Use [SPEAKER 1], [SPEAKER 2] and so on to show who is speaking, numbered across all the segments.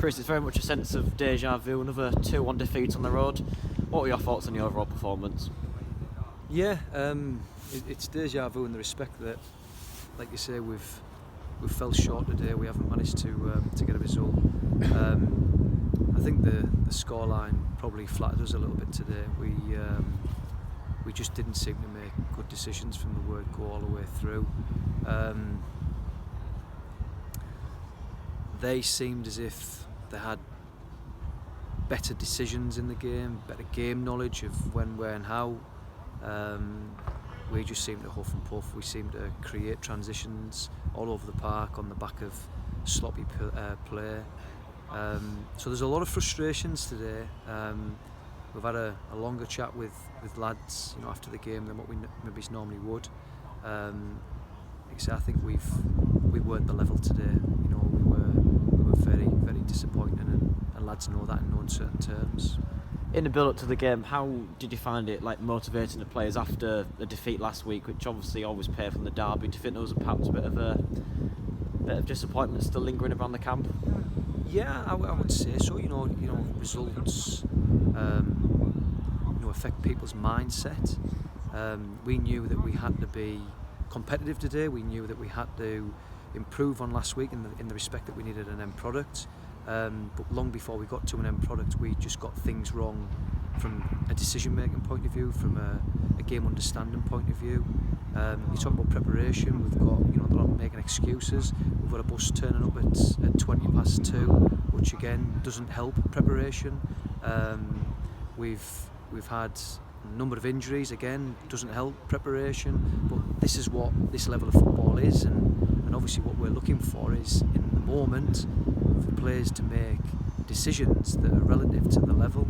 [SPEAKER 1] Chris, it's very much a sense of deja vu, another 2-1 defeat on the road. What were your thoughts on the overall performance?
[SPEAKER 2] Yeah, it's deja vu in the respect that, like you say, we've fell short today. We haven't managed to get a result. I think the scoreline probably flattered us a little bit today. We just didn't seem to make good decisions from the word go all the way through. They seemed as if they had better decisions in the game, better game knowledge of when, where and how. We just seemed to huff and puff. We seemed to create transitions all over the park on the back of sloppy play. So there's a lot of frustrations today. We've had a longer chat with lads, after the game than what we maybe normally would. I think we weren't the level today. We were very, very disappointing, and lads know that in no uncertain terms.
[SPEAKER 1] In the build-up to the game, how did you find it motivating the players after the defeat last week, which obviously always paid from the derby? Do you think there was perhaps a bit of disappointment still lingering around the camp?
[SPEAKER 2] Yeah, I would say so. Results affect people's mindset. We knew that we had to be competitive today. We knew that we had to improve on last week in the respect that we needed an end product. But long before we got to an end product, we just got things wrong from a decision-making point of view, from a game understanding point of view. You talk about preparation. We've got, they're not making excuses. We've got a bus turning up at 2:20, which again doesn't help preparation. We've had a number of injuries, again doesn't help preparation. But this is what this level of football is, and obviously what we're looking for is in the moment for players to make decisions that are relative to the level.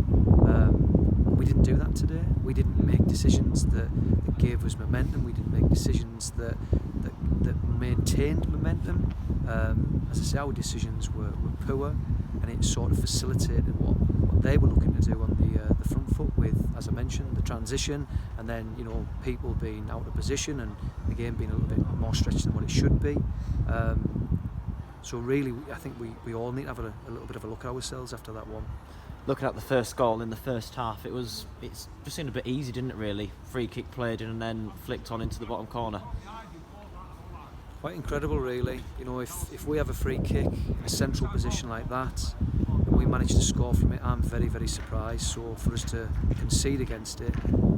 [SPEAKER 2] We didn't do that today. We didn't make decisions that gave us momentum. We didn't make decisions that maintained momentum. As I say, our decisions were poor, and it sort of facilitated what they were looking to do on the front foot with, as I mentioned, the transition, and then people being out of position and again being a little bit more stretched than what it should be. So really, I think we all need to have a little bit of a look at ourselves after that one.
[SPEAKER 1] Looking at the first goal in the first half, it just seemed a bit easy, didn't it, really? Free kick played in and then flicked on into the bottom corner.
[SPEAKER 2] Quite incredible, really. If we have a free kick in a central position like that and we manage to score from it, I'm very, very surprised. So for us to concede against it,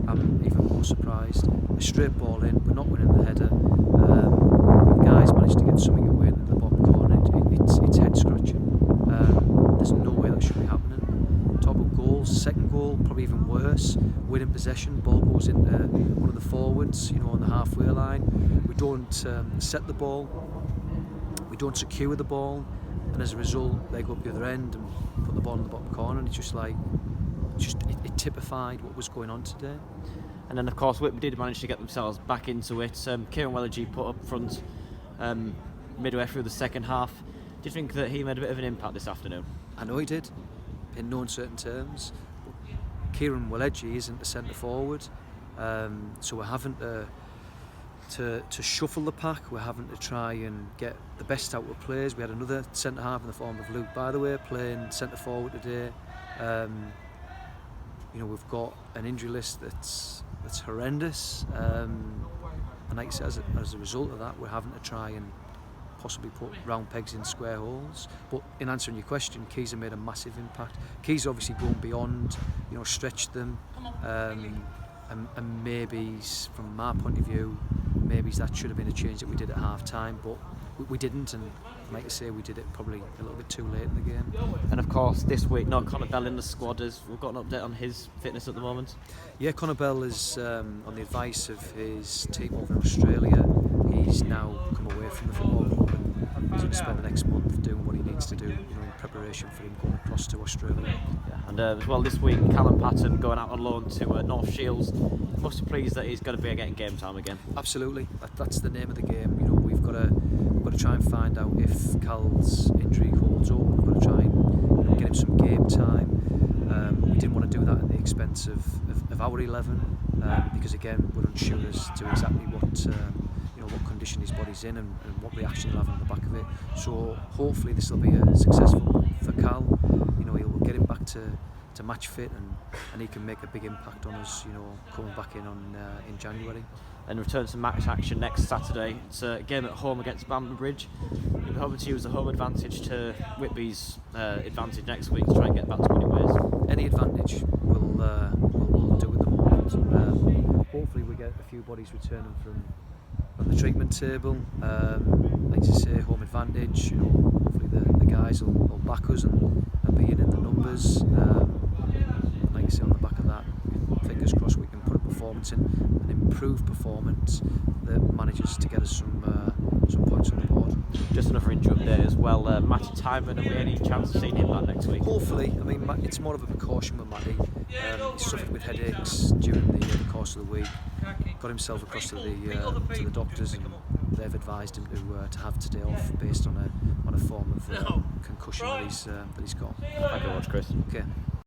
[SPEAKER 2] I'm even more surprised. A straight ball in, we're not winning the header. The guys managed to get something away in the bottom corner. It's head scratching. There's no way that should be happening. Top of goals, second goal, probably even worse. Winning possession, ball goes into one of the forwards, on the halfway line. We don't set the ball, we don't secure the ball, and as a result, they go up the other end and put the ball in the bottom corner. And it's it typified what was going on today.
[SPEAKER 1] And then, of course, Whitby did manage to get themselves back into it. Kieran Wellergy put up front midway through the second half. Do you think that he made a bit of an impact this afternoon?
[SPEAKER 2] I know he did, in no uncertain terms. Kieran Wellergy isn't a centre forward, so we're having to shuffle the pack. We're having to try and get the best out of players. We had another centre half in the form of Luke, by the way, playing centre forward today. We've got an injury list that's horrendous, and like I said, as a result of that, we're having to try and possibly put round pegs in square holes. But in answering your question, Keys have made a massive impact. Keys obviously going beyond, stretched them, and maybe from my point of view, maybe that should have been a change that we did at half time, but we didn't, and like I say, we did it probably a little bit too late in the game.
[SPEAKER 1] And of course this week, Connor Bell in the squad. We've got an update on his fitness at the moment.
[SPEAKER 2] Yeah, Connor Bell is on the advice of his team over in Australia. He's now come away from the football club and he's going to spend the next month doing what he needs to do, in preparation for him going across to Australia.
[SPEAKER 1] Yeah. And as well this week, Callum Patton going out on loan to North Shields. Must be pleased that he's going to be getting game time again.
[SPEAKER 2] Absolutely, that's the name of the game. We've got to try and find out if Cal's injury holds up. We've got to try and get him some game time. We didn't want to do that at the expense of our 11, because again we're unsure as to exactly what conditions condition his body's in and what reaction he'll have on the back of it. So hopefully this will be a successful for Cal. You know, he'll get him back to match fit, and he can make a big impact on us, you know, coming back in January.
[SPEAKER 1] And return to match action next Saturday. It's a game at home against Stalybridge. You'll be hoping to use the home advantage to Whitby's advantage next week to try and get back to winning ways.
[SPEAKER 2] Any advantage we'll do at the moment. Hopefully we get a few bodies returning from the treatment table. Like you say, home advantage. You know, hopefully the guys will back us and be in the numbers. Like I say, on the back of that, fingers crossed we can put a performance in, an improved performance that manages to get us some points on the board.
[SPEAKER 1] Just another injury update as well. Matty Tyman, have we any chance of seeing him back next week?
[SPEAKER 2] Hopefully. I mean, it's more of a precaution with Matty. He suffered with headaches during the course of the week. Got himself across to the doctors, and they've advised him to have today off based on a form of concussion that he's got.
[SPEAKER 1] Thank you very much, Chris.
[SPEAKER 2] Okay.